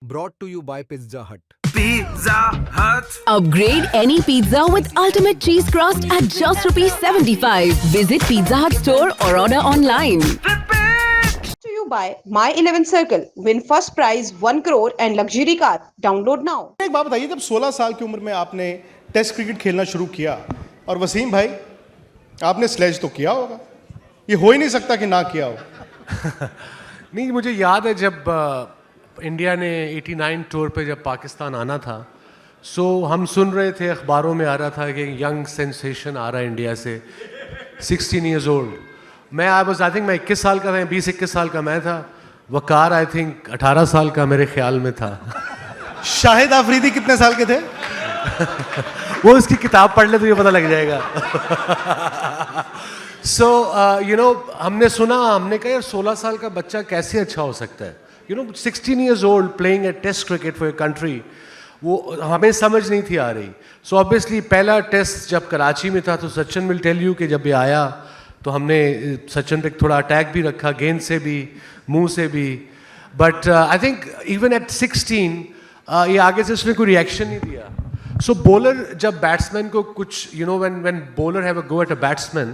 Brought to you by Pizza Hut. Pizza Hut. Upgrade any pizza with ultimate cheese crust at just ₹75. Visit Pizza Hut store or order online. To you by My 11 Circle. Win first prize 1 crore and luxury car. Download now. एक बात बताइए, जब 16 साल की उम्र में आपने test cricket खेलना शुरू किया, और वसीम भाई आपने स्लेज तो किया होगा, ये हो ही नहीं सकता कि ना किया हो। नहीं, मुझे याद है जब इंडिया ने 89 टूर पे जब पाकिस्तान आना था, सो हम सुन रहे थे, अखबारों में आ रहा था कि यंग सेंसेशन आ रहा है इंडिया से, 16 ईयर्स ओल्ड। आई थिंक मैं 21 साल का था, 20-21 साल का मैं था। वकार आई थिंक 18 साल का मेरे ख्याल में था। शाहिद आफरीदी कितने साल के थे? वो उसकी किताब पढ़ ले तो ये पता लग जाएगा। सो हमने सुना, हमने कहा यार 16 साल का बच्चा कैसे अच्छा हो सकता है। 16 years old playing a test cricket for your country, वो हमें समझ नहीं थी आ रही। सो ऑब्वियसली पहला टेस्ट जब कराची में था तो सचिन विल टेल यू कि जब ये आया तो हमने सचिन पे थोड़ा अटैक भी रखा, गेंद से भी, मुंह से भी। But I think even at 16 ये आगे से उसने कोई रिएक्शन नहीं दिया। सो बॉलर जब बैट्समैन को कुछ when bowler have a go at a batsman,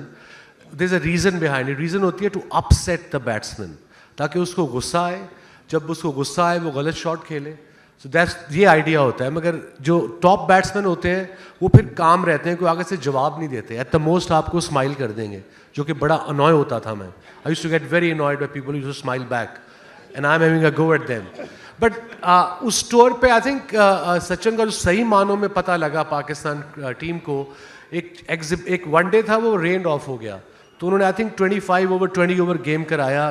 there is a reason behind it. Reason होती है टू अपसेट द बैट्समैन, ताकि उसको गुस्सा आए। जब उसको गुस्सा आए वो गलत शॉट खेले। सो दैट्स ये आइडिया होता है। मगर जो टॉप बैट्समैन होते हैं वो फिर काम रहते हैं, कोई आगे से जवाब नहीं देते। एट द मोस्ट आपको स्माइल कर देंगे, जो कि बड़ा अनॉय होता था। मैं I used to get very annoyed by people used to smile back and I am having a go at them. But उस टूर पे आई थिंक सचिन का जो सही मानों में पता लगा पाकिस्तान टीम को, एक वनडे था, वो रेंड ऑफ हो गया। तो उन्होंने I think 25 over 20 over game कराया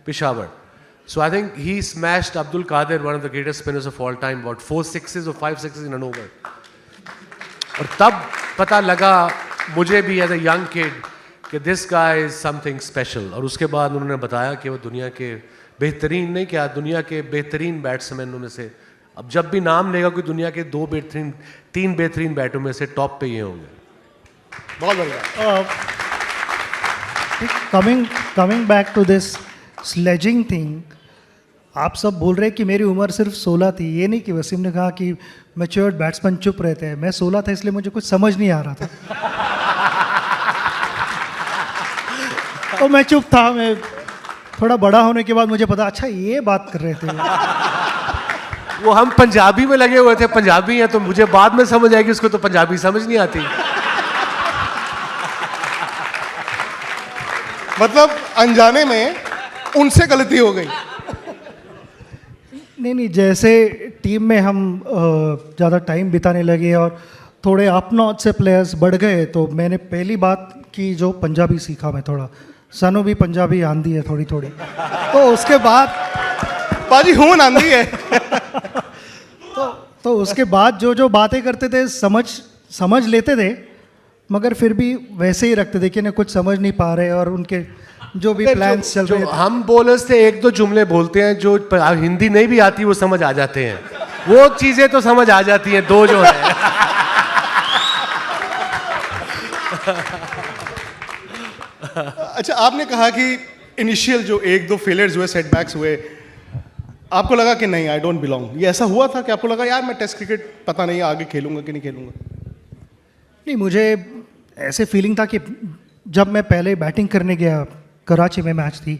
Peshawar. So I think he smashed Abdul Qadir, one of the greatest spinners of all time, about 4 sixes or 5 sixes in an over. और तब पता लगा मुझे भी as a young kid कि this guy is something special। और उसके बाद उन्होंने बताया कि वो दुनिया के बेहतरीन, नहीं क्या, दुनिया के बेहतरीन बैट्समैन में से, अब जब भी नाम लेगा कोई दुनिया के 3 बेहतरीन बैटों में से टॉप पे ये होंगे। बहुत बढ़िया। Coming back to this sledging thing, आप सब बोल रहे हैं कि मेरी उम्र सिर्फ 16 थी। ये नहीं कि वसीम ने कहा कि मैच्योर्ड बैट्समैन चुप रहते हैं। मैं 16 था इसलिए मुझे कुछ समझ नहीं आ रहा था। तो मैं चुप था। मैं थोड़ा बड़ा होने के बाद मुझे पता, अच्छा ये बात कर रहे थे। वो हम पंजाबी में लगे हुए थे, पंजाबी हैं, तो मुझे बाद में समझ आएगी, उसको तो पंजाबी समझ नहीं आती। मतलब अनजाने में उनसे गलती हो गई। नहीं, जैसे टीम में हम ज़्यादा टाइम बिताने लगे और थोड़े अप नॉट से प्लेयर्स बढ़ गए, तो मैंने पहली बात की जो पंजाबी सीखा मैं थोड़ा। सनु भी पंजाबी आंधी है थोड़ी थोड़ी। तो उसके बाद पाजी हूं आंधी है। तो उसके बाद जो बातें करते थे समझ लेते थे, मगर फिर भी वैसे ही रखते थे कि ना कुछ समझ नहीं पा रहे। और उनके जो भी प्लान्स चल रहे थे, हम बॉलर्स थे, 1-2 जुमले बोलते हैं जो हिंदी नहीं भी आती वो समझ आ जाते हैं। वो चीजें तो समझ आ जाती हैं, 2 जो है। अच्छा, आपने कहा कि इनिशियल जो 1-2 फेलियर्स हुए, सेटबैक्स हुए, आपको लगा कि नहीं, आई डोंट बिलोंग। ये ऐसा हुआ था कि आपको लगा यार मैं टेस्ट क्रिकेट पता नहीं आगे खेलूंगा कि नहीं खेलूंगा? नहीं, मुझे ऐसे फीलिंग था कि जब मैं पहले बैटिंग करने गया, कराची में मैच थी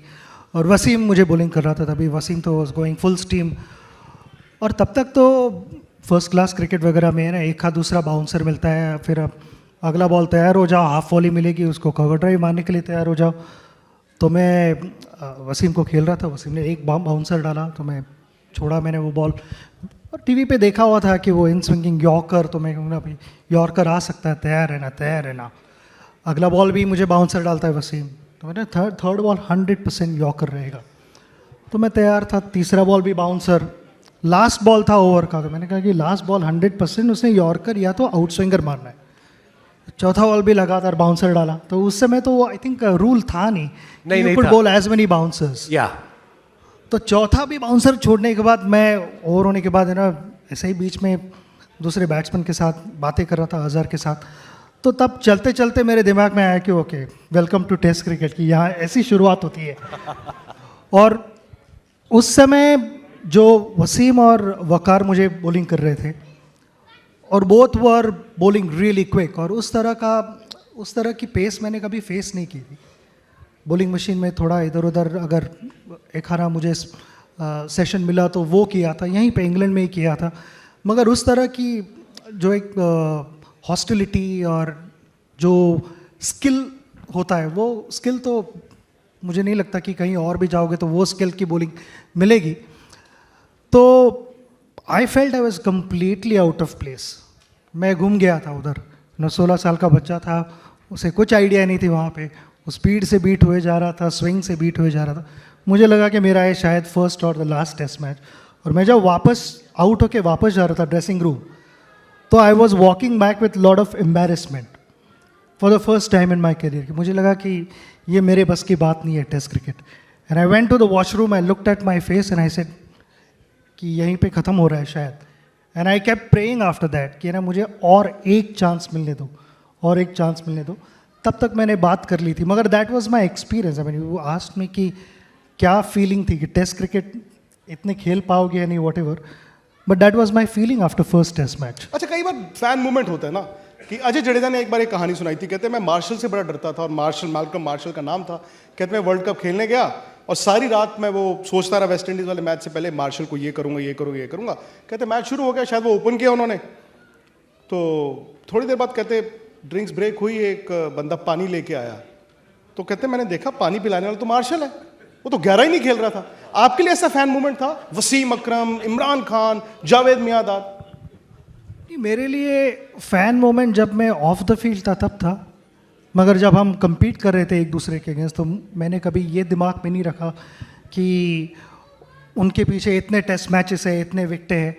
और वसीम मुझे बॉलिंग कर रहा था। तभी वसीम तो वाज गोइंग फुल स्टीम। और तब तक तो फर्स्ट क्लास क्रिकेट वगैरह में ना एक दूसरा बाउंसर मिलता है, फिर अगला बॉल तैयार हो जाओ, हाफ वॉली मिलेगी, उसको कवर ड्राइव मारने के लिए तैयार हो जाओ। तो मैं वसीम को खेल रहा था, वसीम ने एक बाउंसर डाला तो मैं छोड़ा, मैंने वो बॉल। और टीवी पे देखा हुआ था कि वो इन स्विंगिंग यॉर्कर, तो मैं कहूँगा भाई यॉर्कर आ सकता है, तैयार है ना। अगला बॉल भी मुझे बाउंसर डालता है वसीम, तो मैंने थर्ड बॉल 100% यॉर्कर रहेगा, तो मैं तैयार था। तीसरा बॉल भी बाउंसर, लास्ट बॉल था ओवर का, तो मैंने कहा कि लास्ट बॉल 100% उसने यॉर्कर या तो आउट स्विंगर मारना है। चौथा बॉल भी लगातार बाउंसर डाला। तो उस समय तो आई थिंक रूल था नहीं you could bowl as many bouncers. तो चौथा भी बाउंसर छोड़ने के बाद मैं ओवर होने के बाद है ना, ऐसे ही बीच में दूसरे बैट्समैन के साथ बातें कर रहा था, अजहर के साथ। तो तब चलते चलते मेरे दिमाग में आया कि okay, welcome to test cricket की यहाँ ऐसी शुरुआत होती है। और उस समय जो वसीम और वकार मुझे बॉलिंग कर रहे थे और both were bowling really quick, और उस तरह की पेस मैंने कभी फेस नहीं की थी। बॉलिंग मशीन में थोड़ा इधर उधर अगर एक हारा मुझे सेशन मिला तो वो किया था, यहीं पे इंग्लैंड में ही किया था, मगर उस तरह की जो एक हॉस्टिलिटी और जो स्किल होता है, वो स्किल तो मुझे नहीं लगता कि कहीं और भी जाओगे तो वो स्किल की बॉलिंग मिलेगी। तो I felt I was completely out of place. मैं घूम गया था उधर, 16 साल का बच्चा था, उसे कुछ आइडिया नहीं थी वहाँ पे, वो स्पीड से बीट हुए जा रहा था, स्विंग से बीट हुए जा रहा था। मुझे लगा कि मेरा ये शायद फर्स्ट और द लास्ट टेस्ट मैच। और मैं जब वापस आउट होके वापस जा रहा था ड्रेसिंग रूम, तो I was walking back with lot of embarrassment for the first time in my career. कि मुझे लगा कि ये मेरे बस की बात नहीं है test cricket. And I went to the washroom, I looked at my face and I said कि यहीं पे ख़त्म हो रहा है शायद। And I kept praying after that कि ना मुझे और एक चांस मिलने दो, और एक चांस मिलने दो। तब तक मैंने बात कर ली थी, मगर that was my experience. I mean you asked me कि क्या फीलिंग थी कि टेस्ट क्रिकेट इतने खेल पाओगे या नहीं, whatever, but that was my feeling after first test match. अच्छा, कई बार फैन मूवमेंट होता है ना कि अजय जडेजा ने एक बार एक कहानी सुनाई थी, कहते हैं मैं मार्शल से बड़ा डरता था, और मालकम मार्शल का नाम था। कहते मैं वर्ल्ड कप खेलने गया और सारी रात मैं वो सोचता रहा वेस्ट इंडीज़ वाले मैच से पहले मार्शल को ये करूँगा ये करूँगा ये करूँगा। कहते मैच शुरू हो गया, शायद वो ओपन किया उन्होंने, तो थोड़ी देर बाद कहते ड्रिंक्स ब्रेक हुई, एक बंदा पानी लेके आया, तो कहते मैंने देखा पानी पिलाने वाला तो मार्शल है, वो तो 11 ही नहीं खेल रहा था। आपके लिए ऐसा फैन मूवमेंट था? वसीम अकरम, इमरान खान, जावेद मियांदाद? मेरे लिए फ़ैन मोमेंट जब मैं ऑफ द फील्ड था तब था, मगर जब हम compete कर रहे थे एक दूसरे के अगेंस्ट, तो मैंने कभी ये दिमाग में नहीं रखा कि उनके पीछे इतने टेस्ट मैचेस है, इतने विकेटें हैं,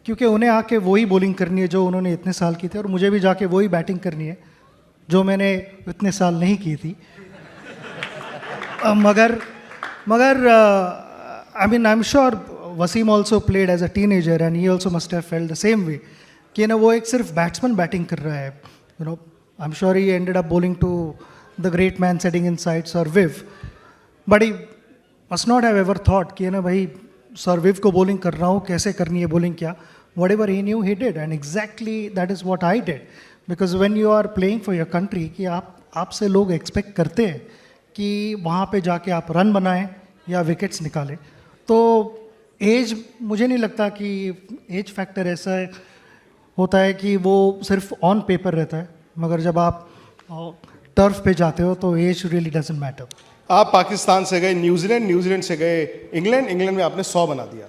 क्योंकि उन्हें आके वही बॉलिंग करनी है जो उन्होंने इतने साल की थी, और मुझे भी जाके वही बैटिंग करनी है जो मैंने इतने साल नहीं की थी। मगर I mean I am sure Wasim also played as a teenager and he also must have felt the same way कि ना वो एक सिर्फ बैट्समैन बैटिंग कर रहा है। You know, I am sure he ended up bowling to the great man setting in sides और Viv, but he must not have ever thought कि ना भाई सर विव को बॉलिंग कर रहा हूँ, कैसे करनी है बॉलिंग, क्या whatever he knew he did, and exactly that is what I did. Because when you are playing for your country, कि आपसे लोग एक्सपेक्ट करते हैं कि वहाँ पे जाके आप रन बनाएं या विकेट्स निकालें। तो एज, मुझे नहीं लगता कि एज फैक्टर ऐसा होता है कि वो सिर्फ ऑन पेपर रहता है, मगर जब आप टर्फ पे जाते हो तो एज रियली डजंट मैटर। आप पाकिस्तान से गए न्यूजीलैंड, न्यूजीलैंड से गए इंग्लैंड, इंग्लैंड में आपने 100 बना दिया।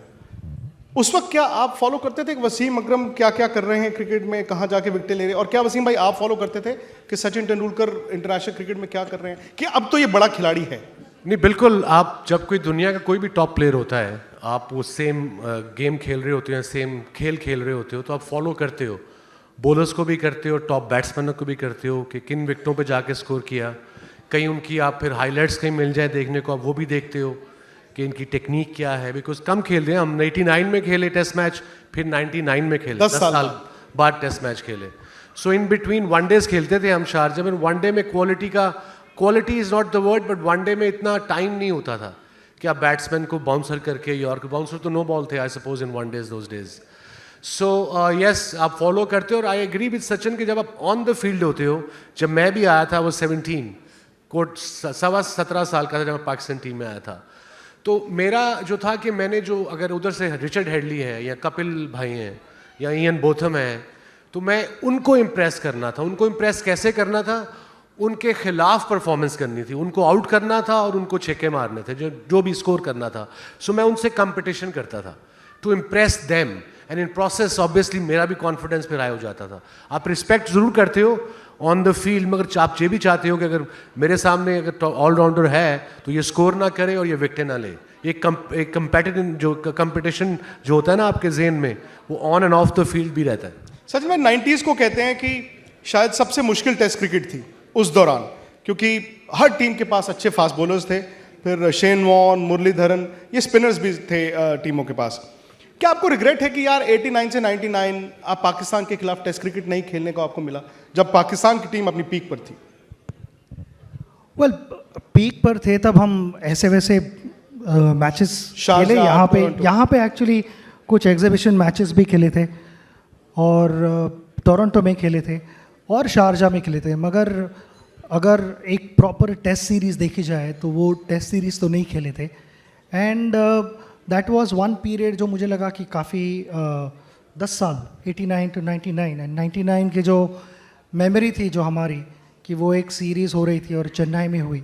उस वक्त क्या आप फॉलो करते थे कि वसीम अकरम क्या क्या कर रहे हैं क्रिकेट में, कहाँ जाके विकेटें ले रहे हैं, और क्या वसीम भाई आप फॉलो करते थे कि सचिन तेंदुलकर इंटरनेशनल क्रिकेट में क्या कर रहे हैं, कि अब तो ये बड़ा खिलाड़ी है? नहीं, बिल्कुल। आप जब कोई दुनिया का कोई भी टॉप प्लेयर होता है, आप वो सेम गेम खेल रहे होते हैं, सेम खेल खेल रहे होते हो, तो आप फॉलो करते हो, बॉलर्स को भी करते हो, टॉप बैट्समैनों को भी करते हो कि किन विकेटों पे जाके स्कोर किया। कहीं उनकी आप फिर हाइलाइट्स कहीं मिल जाए देखने को, आप वो भी देखते हो कि इनकी टेक्निक क्या है। बिकॉज कम खेल रहे हैं हम, 89 में खेले टेस्ट मैच, फिर 99 में खेले, 10 साल बाद टेस्ट मैच खेले। सो इन बिटवीन वनडेज खेलते थे हम शारजा में। वनडे में quality is not the word, but one day में इतना टाइम नहीं होता था कि आप बैट्समैन को बाउंसर करके, यॉर्कर बाउंसर तो नो बॉल थे I suppose in one days those days. So yes, आप फॉलो करते हो। और आई एग्री विद सचिन कि जब आप ऑन द फील्ड होते हो, जब मैं भी आया था वो 17 कोट 17 साल का था जब मैं पाकिस्तान टीम में आया था, तो मेरा जो था कि मैंने जो अगर उधर से रिचर्ड हेडली है या कपिल भाई हैं या इयन बोथम है, तो मैं उनको इम्प्रेस करना था। उनको इम्प्रेस कैसे करना था? उनके खिलाफ परफॉर्मेंस करनी थी, उनको आउट करना था और उनको छक्के मारने थे, जो भी स्कोर करना था। सो मैं उनसे कंपटीशन करता था to impress them, and in process obviously मेरा भी कॉन्फिडेंस फिर हाई हो जाता था। आप रिस्पेक्ट ज़रूर करते हो ऑन द फील्ड, मगर आप ये भी चाहते हो कि अगर मेरे सामने अगर ऑलराउंडर है तो ये स्कोर ना करे और ये विकेट ना ले। एक कंपेटिटिव जो कंपटीशन जो होता है ना आपके जेन में, वो on end of the field भी रहता है। सच में 90s को कहते हैं कि शायद सबसे मुश्किल टेस्ट क्रिकेट थी उस दौरान, क्योंकि हर टीम के पास अच्छे फास्ट बॉलर्स थे, फिर शेन वॉर्न, मुरलीधरन, ये स्पिनर्स भी थे टीमों के पास। क्या आपको रिग्रेट है कि यार 89 से 99 आप पाकिस्तान के खिलाफ टेस्ट क्रिकेट नहीं खेलने को आपको मिला, जब पाकिस्तान की टीम अपनी पीक पर थी? वेल, पीक पर थे तब हम ऐसे वैसे मैचेस शारजाह, खेले टोरंटो। यहाँ पे एक्चुअली कुछ एग्जीबिशन मैचेस भी खेले थे और टोरंटो में खेले थे और शारजाह में खेले थे, मगर अगर एक प्रॉपर टेस्ट सीरीज़ देखी जाए तो वो टेस्ट सीरीज़ तो नहीं खेले थे। And that was one period जो मुझे लगा कि काफ़ी 10 साल 89 to 99 एंड 99 की जो मेमोरी थी जो हमारी कि वो एक सीरीज़ हो रही थी और चेन्नई में हुई,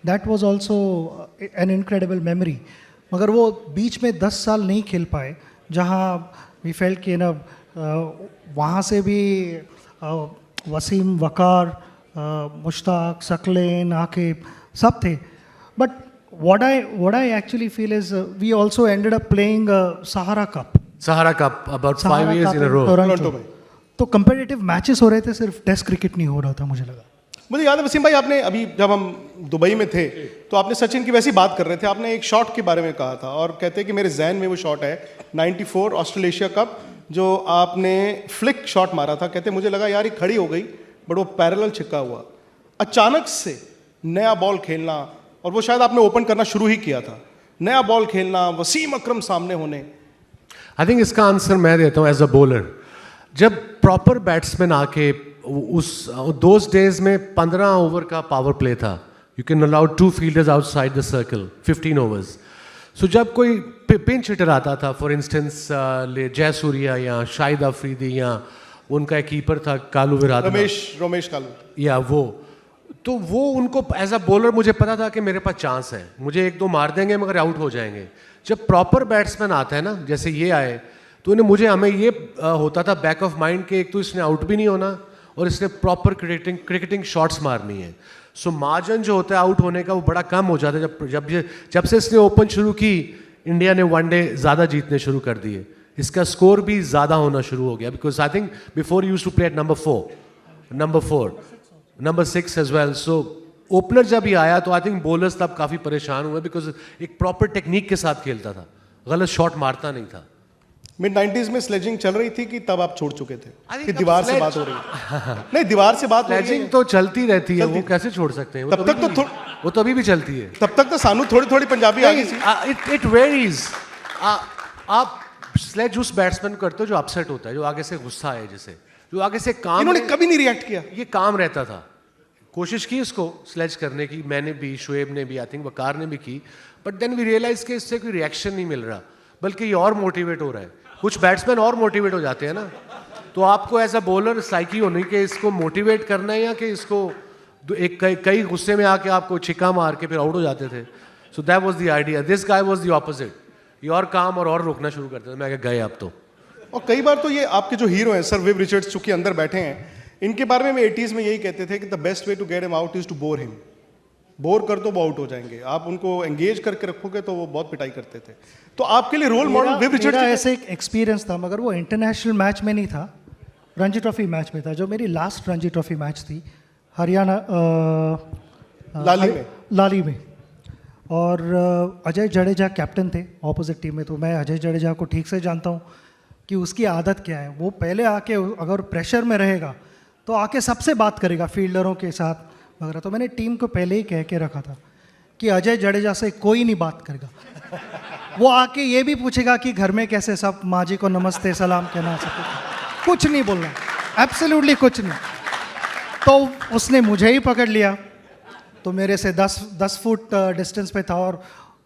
that was also an incredible memory. मगर वो बीच में 10 साल नहीं खेल पाए जहाँ वी फेल्ट कि ना वहाँ से भी वसीम, वकार, मुश्ताक, सकलेन, आकिब सब थे। But what I actually feel is we also ended up playing Sahara Cup about 5 years in a row. Toronto में। तो कंपेटिटिव मैचेस हो रहे थे, सिर्फ टेस्ट क्रिकेट नहीं हो रहा था मुझे लगा। मुझे याद है वसीम भाई, आपने अभी जब हम दुबई में थे तो आपने सचिन की वैसी बात कर रहे थे, आपने एक शॉट के बारे में कहा था और कहते हैं कि मेरे जहन में वो शॉट है 94 ऑस्ट्रेलेशिया कप जो आपने फ्लिक शॉट मारा था। कहते मुझे लगा यार ये खड़ी हो गई बट वो पैरेलल छिक्का हुआ। अचानक से नया बॉल खेलना, और वो शायद आपने ओपन करना शुरू ही किया था, नया बॉल खेलना, वसीम अकरम सामने होने। आई थिंक इसका आंसर मैं देता हूँ एज अ बॉलर। जब प्रॉपर बैट्समैन आके दोज डेज में 15 ओवर का पावर प्ले था, you can allow 2 fielders outside the circle, 15 overs. So जब कोई पिंच हिटर आता था, फॉर इंस्टेंस जयसूर्या या शाहिद अफरीदी या उनका एक कीपर था कालू विराट, रमेश कालू, या तो वो उनको एज अ बॉलर मुझे पता था कि मेरे पास चांस है, मुझे 1-2 मार देंगे मगर आउट हो जाएंगे। जब प्रॉपर बैट्समैन आता है ना, जैसे ये आए, तो हमें ये होता था बैक ऑफ माइंड कि एक तो इसने आउट भी नहीं होना और इसने प्रॉपर क्रिकेटिंग शॉट्स मारनी है। सो मार्जिन जो होता है आउट होने का वो बड़ा कम हो जाता है। जब से इसने ओपन शुरू की, इंडिया ने वनडे ज़्यादा जीतने शुरू कर दिए, इसका स्कोर भी ज़्यादा होना शुरू हो गया। Because I think before used to play at number 4, number 6 as well. So opener जब ही आया तो आई थिंक बॉलर्स तब काफ़ी परेशान हुए, बिकॉज एक प्रॉपर टेक्निक के साथ खेलता था, गलत शॉट मारता नहीं था। मिड 90s में स्लेजिंग चल रही थी कि तब आप छोड़ चुके थे कि दीवार से बात हो रही है? नहीं, दीवार से बात हो रही है। स्लेजिंग तो चलती रहती है, वो कैसे छोड़ सकते हैं? तब तक तो वो तो अभी भी चलती है। तब तक तो सानू थोड़ी पंजाबी आ गई थी। It varies. आप स्लेज उस बैट्समैन को करते हो जो अपसेट होता है, जो आगे से गुस्सा है, जिसे जो आगे से काम, इन्होंने कभी नहीं रिएक्ट किया। ये काम रहता था। कोशिश की इसको स्लेज करने की, मैंने भी, शुएब ने भी, आई थिंक वकार ने भी की, बट देन वी रियलाइज कि इससे कोई रिएक्शन नहीं मिल रहा, बल्कि ये और मोटिवेट हो रहा है। कुछ बैट्समैन और मोटिवेट हो जाते हैं ना, तो आपको एज अ बॉलर साइकी होनी कि इसको मोटिवेट करना है या कि इसको कई गुस्से में आके आपको छिक्का मार के फिर आउट हो जाते थे। So that was the idea. This guy was the opposite. ये और काम और रोकना शुरू करते थे। मैं गए अब तो। और कई बार तो ये आपके जो हीरो हैं सर विव रिचर्ड्स, चूंकि अंदर बैठे हैं, इनके बारे में 80s में यही कहते थे कि the best way to get him out is to bore him. Bore कर दो वो आउट हो जाएंगे, आप उनको एंगेज करके रखोगे तो वो बहुत पिटाई करते थे। तो आपके लिए रोल मॉडल विव रिचर्ड्स। मेरा ऐसे एक एक्सपीरियंस था, मगर वो इंटरनेशनल मैच में नहीं था, रणजी ट्रॉफी मैच में था, जो मेरी लास्ट रणजी ट्रॉफी मैच थी हरियाणा लाली में। और अजय जडेजा कैप्टन थे ऑपोजिट टीम में, तो मैं अजय जडेजा को ठीक से जानता हूँ कि उसकी आदत क्या है। वो पहले आके अगर प्रेशर में रहेगा तो आके सबसे बात करेगा फील्डरों के साथ वगैरह। तो मैंने टीम को पहले ही कह के रखा था कि अजय जडेजा से कोई नहीं बात करेगा। वो आके ये भी पूछेगा कि घर में कैसे सब, माँ जी को नमस्ते सलाम कहना सके, कुछ नहीं बोलना, एब्सोल्युटली कुछ नहीं। तो उसने मुझे ही पकड़ लिया, तो मेरे से 10 फुट डिस्टेंस पे था और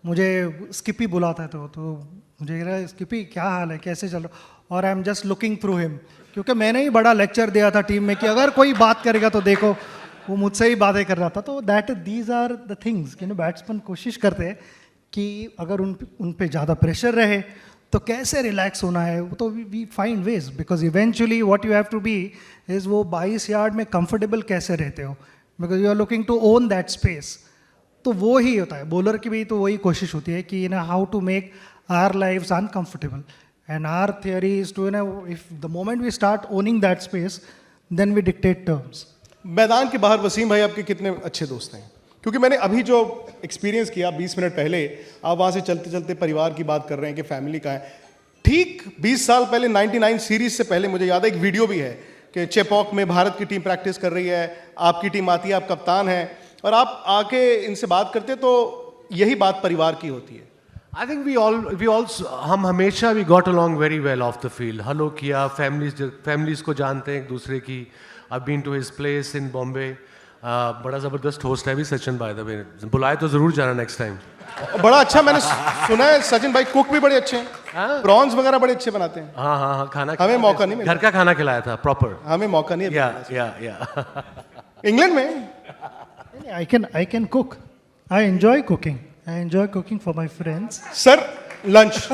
मुझे स्किपी बुलाता है, तो मुझे कह रहा स्किपी क्या हाल है, कैसे चल रहा, और I am just looking through him, क्योंकि मैंने ही बड़ा लेक्चर दिया था टीम में कि अगर कोई बात करेगा तो देखो, वो मुझसे ही बातें कर रहा था। तो दीज आर द थिंग्स कि बैट्समैन कोशिश करते हैं कि अगर उन पे ज़्यादा प्रेशर रहे तो कैसे रिलैक्स होना है। तो we find ways, because eventually what you have to be is वो 22 यार्ड में कंफर्टेबल कैसे रहते हो, because you are looking to own that space. तो वो ही होता है, बॉलर की भी तो वही कोशिश होती है कि how to make our lives uncomfortable, and our theory is to if the moment we start owning that space then we dictate terms. मैदान के बाहर वसीम भाई आपके कितने अच्छे दोस्त हैं? क्योंकि मैंने अभी जो एक्सपीरियंस किया 20 मिनट पहले, आप वहाँ से चलते चलते परिवार की बात कर रहे हैं कि फैमिली का है। ठीक 20 साल पहले 99 सीरीज से पहले मुझे याद है एक वीडियो भी है कि चेपॉक में भारत की टीम प्रैक्टिस कर रही है, आपकी टीम आती है, आप कप्तान हैं और आप आके इनसे बात करते तो यही बात परिवार की होती है। I think we also हम हमेशा we got along very well off the field. Hello किया, families को जानते हैं एक दूसरे की. I've been to his place in Bombay. बड़ा ज़बरदस्त होस्ट है भी सचिन by the way. बुलाए तो ज़रूर जाना next time. बड़ा अच्छा मैंने सुना है सचिन भाई कुक भी बड़े अच्छे हैं, प्रॉन्स वगैरह बड़े अच्छे बनाते हैं. हाँ खाना हमें मौका नहीं मिला. घर का खाना खिलाया था proper. हमें मौका नहीं है. Yeah. इंग्लैंड में I can cook. I enjoy cooking. I enjoy cooking for my friends. Sir lunch.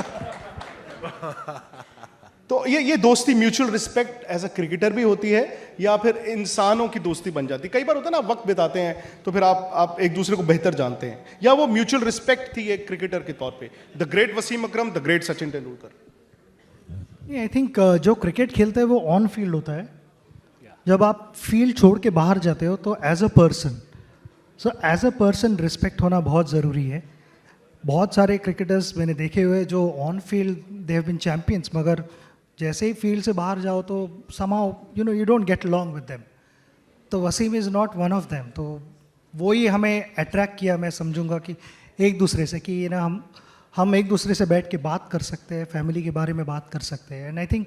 तो ये दोस्ती mutual respect as a cricketer भी होती है या फिर इंसानों की दोस्ती बन जाती है? कई बार होता है ना, आप वक्त बिताते हैं तो फिर आप एक दूसरे को बेहतर जानते हैं, या वो म्यूचुअल रिस्पेक्ट थी एक क्रिकेटर के तौर पे? The great Wasim Akram, the great Sachin Tendulkar. I think जो क्रिकेट खेलते हैं वो ऑन फील्ड होता है. जब आप फील्ड छोड़ के बाहर जाते हो तो एज अ पर्सन रिस्पेक्ट होना बहुत ज़रूरी है. बहुत सारे क्रिकेटर्स मैंने देखे हुए जो on field they have been champions, मगर जैसे ही फील्ड से बाहर जाओ तो somehow you don't get along with them. तो Wasim is not one of them. तो वो ही हमें अट्रैक्ट किया, मैं समझूंगा कि एक दूसरे से कि ना हम एक दूसरे से बैठ के बात कर सकते हैं, फैमिली के बारे में बात कर सकते हैं. एंड आई थिंक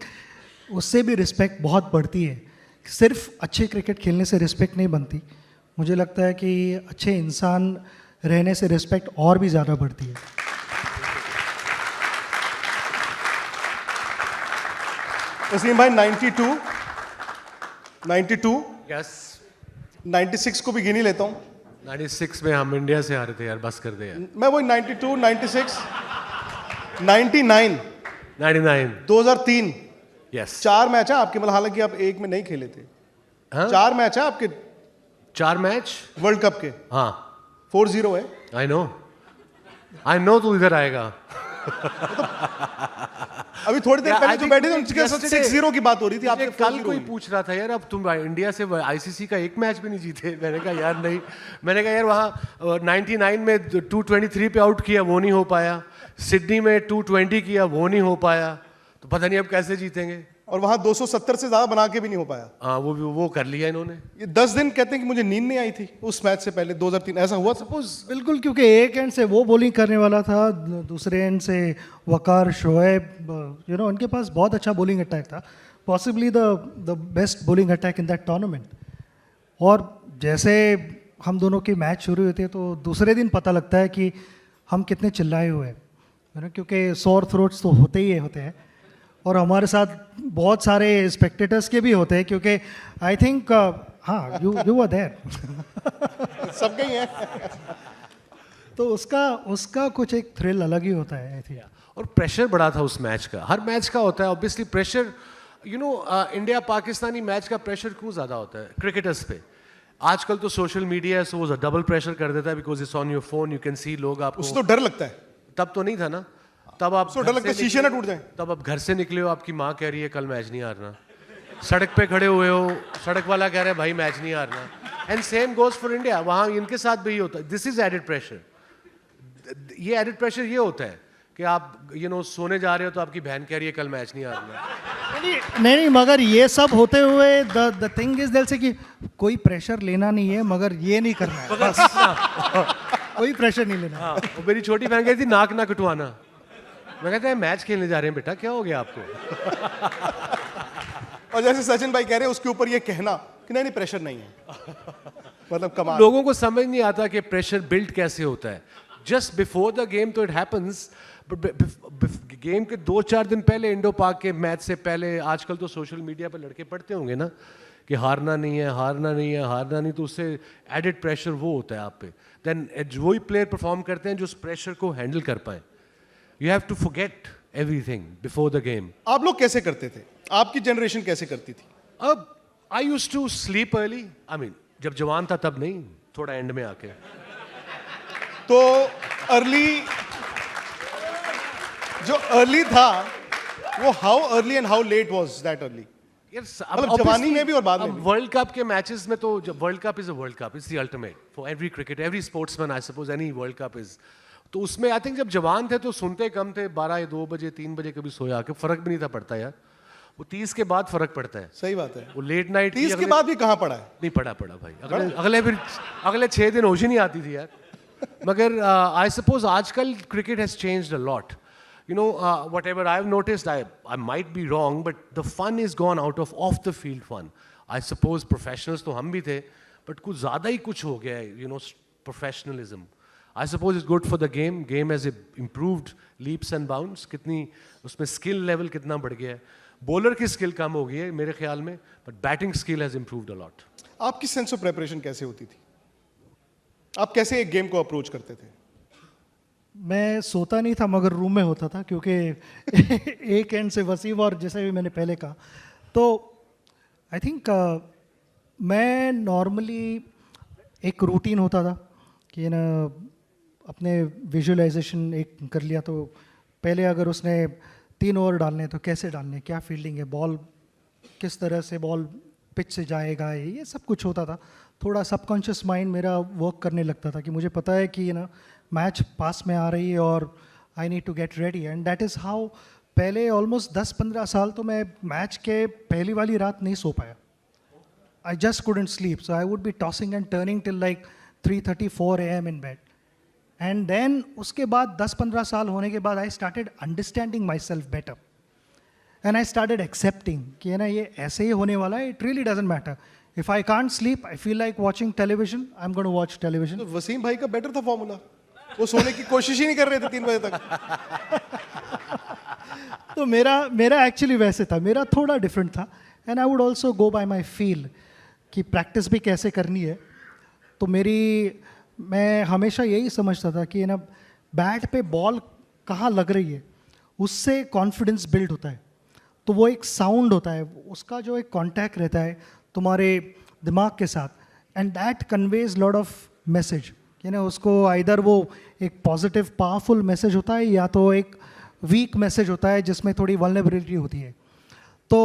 उससे भी रिस्पेक्ट बहुत बढ़ती है. सिर्फ अच्छे क्रिकेट खेलने से रिस्पेक्ट नहीं बनती. मुझे लगता है कि अच्छे इंसान रहने से रिस्पेक्ट और भी ज़्यादा बढ़ती है. वसीम भाई 92 Yes. 96 को भी गिनी लेता हूँ. 96 में हम इंडिया से आ रहे थे यार, बस कर दे यार. मैं वही 92, 96, 99, 99. 2003 Yes. 4 मैच है आपके, मतलब हालांकि आप एक में नहीं खेले थे. हाँ? 4 मैच है आपके 4 मैच वर्ल्ड कप के. हाँ 4-0 है. आई नो तू इधर आएगा. अभी थोड़ी देर पहले जो बैठे थे उनके साथ 6-0 की बात हो रही थी. आपसे कल कोई पूछ रहा था यार, अब तुम इंडिया से आईसीसी का एक मैच भी नहीं जीते. मैंने कहा यार नहीं. मैंने कहा यार वहाँ 99 में 223 पे आउट किया, वो नहीं हो पाया. सिडनी में 220 किया, वो नहीं हो पाया. तो पता नहीं अब कैसे जीतेंगे. और वहाँ 270 से ज्यादा बना के भी नहीं हो पाया. हाँ वो कर लिया इन्होंने. ये 10 दिन कहते हैं कि मुझे नींद नहीं आई थी उस मैच से पहले 2003. ऐसा हुआ सपोज? बिल्कुल, क्योंकि एक एंड से वो बॉलिंग करने वाला था, दूसरे एंड से वकार, शोएब, उनके पास बहुत अच्छा बॉलिंग अटैक था. Possibly the best bowling attack in that tournament. और जैसे हम दोनों की मैच शुरू हुई थी तो दूसरे दिन पता लगता है कि हम कितने चिल्लाए हुए हैं, क्योंकि सोर थ्रोट्स तो होते ही होते हैं. और हमारे साथ बहुत सारे स्पेक्टेटर्स के भी होते हैं, क्योंकि आई थिंक हाँ यू वर देयर. सब गई है. तो उसका कुछ एक थ्रिल अलग ही होता है आई थिंक. और प्रेशर बड़ा था उस मैच का. हर मैच का होता है obviously pressure. India Pakistani match का प्रेशर क्यों ज़्यादा होता है क्रिकेटर्स पे? आजकल तो सोशल मीडिया है, सो वो डबल प्रेशर कर देता है because it's on your phone, you can see लोग आपको. उसको डर लगता है. तब तो नहीं था ना. तब आप डर लगता है शीशे ना टूट जाए. तब आप घर से निकले हो, आपकी माँ कह रही है कल मैच नहीं हारना. सड़क पे खड़े हुए हो, सड़क वाला कह रहा है भाई मैच नहीं हारना. And same goes for India. वहाँ इनके साथ भी होता है. This is added pressure. ये एडेड प्रेशर ये होता है कि आप सोने जा रहे हो तो आपकी बहन कह रही है कल मैच नहीं हारना. नहीं, मगर ये सब होते हुए द थिंग इज दिल से कि कोई प्रेशर लेना नहीं है, मगर ये नहीं करना है बस. कोई प्रेशर नहीं लेना. हाँ, मेरी छोटी बहन कहती थी नाक ना कटवाना. मैं कहता है मैच खेलने जा रहे हैं बेटा, क्या हो गया आपको? और जैसे सचिन भाई कह रहे हैं उसके ऊपर ये कहना कि नहीं प्रेशर नहीं है, मतलब कमाल. लोगों को समझ नहीं आता कि प्रेशर बिल्ड कैसे होता है. जस्ट बिफोर द गेम तो इट हैपन्स, बट गेम के 2-4 दिन पहले, इंडो पाक के मैच से पहले, आजकल तो सोशल मीडिया पर लड़के पढ़ते होंगे ना कि हारना नहीं है, हारना नहीं है, हारना नहीं. तो उससे एडेड प्रेशर वो होता है आप पे. देन वही प्लेयर परफॉर्म करते हैं जो उस प्रेशर को हैंडल कर पाए. You have to forget everything before the game. आप लोग कैसे करते थे? आपकी जनरेशन कैसे करती थी? अब I used to sleep early. I mean, जब जवान था तब नहीं, थोड़ा एंड में आके. तो जो अर्ली था वो how early and how late was that early? मतलब जवानी में भी और बाद में भी. वर्ल्ड कप के मैचेस में तो world cup is a world cup. It's the ultimate for every cricket, every sportsman. I suppose any world cup is. तो उसमें आई थिंक जब जवान थे तो सुनते कम थे. 12 2 बजे 3 बजे कभी सोया के फर्क भी नहीं था पड़ता यार. वो 30 के बाद फर्क पड़ता है. सही बात है. वो लेट नाइट 30 के बाद भी कहाँ पड़ा है? नहीं पड़ा भाई. अगले 6 दिन होश ही नहीं आती थी यार. मगर आई सपोज आजकल cricket has changed a lot. You know, whatever I've noticed, I might be wrong, but the fun is gone out of off-the-field fun. I suppose professionals तो हम भी थे, but कुछ ज़्यादा ही कुछ हो गया है, you know, professionalism. I suppose it's good for the game. Game has improved leaps and bounds. कितनी उसमें skill level कितना बढ़ गया है. Bowler की skill कम हो गई है मेरे ख्याल में, but batting skill has improved a lot. आपकी सेंस ऑफ प्रेपरेशन कैसे होती थी? आप कैसे एक गेम को अप्रोच करते थे? मैं सोता नहीं था मगर रूम में होता था, क्योंकि एक एंड से वसीम और जैसे भी मैंने पहले कहा, तो आई थिंक मैं नॉर्मली एक रूटीन होता था कि ना अपने विजुअलाइजेशन एक कर लिया. तो पहले अगर उसने 3 ओवर डालने तो कैसे डालने, क्या फील्डिंग है, बॉल किस तरह से बॉल पिच से जाएगा, ये सब कुछ होता था. थोड़ा सबकॉन्शियस माइंड मेरा वर्क करने लगता था कि मुझे पता है कि ना मैच पास में आ रही है और I need to get ready. And that is how पहले ऑलमोस्ट 10-15 साल तो मैं मैच के पहली वाली रात नहीं सो पाया. I just couldn't sleep, so I would be tossing and turning till like 3:30-4 AM in bed. And then उसके बाद 10-15 साल होने के बाद I started understanding myself better and I started accepting कि ना ये ऐसे ही होने वाला है. It really doesn't matter. If I can't sleep, I feel like watching television, I am going to watch television. तो वसीम भाई का बेटर था फॉर्मूला. वो सोने की कोशिश ही नहीं कर रहे थे 3 बजे तक. तो मेरा एक्चुअली वैसे था, मेरा थोड़ा डिफरेंट था. And I would also go bye my feel कि प्रैक्टिस भी कैसे करनी है. तो मैं हमेशा यही समझता था कि ना बैट पे बॉल कहाँ लग रही है उससे कॉन्फिडेंस बिल्ड होता है. तो वो एक साउंड होता है, उसका जो एक कॉन्टैक्ट रहता है तुम्हारे दिमाग के साथ, and that conveys lot of message. कि ना उसको आइदर वो एक पॉजिटिव पावरफुल मैसेज होता है या तो एक वीक मैसेज होता है जिसमें थोड़ी वल्नरेबिलिटी होती है. तो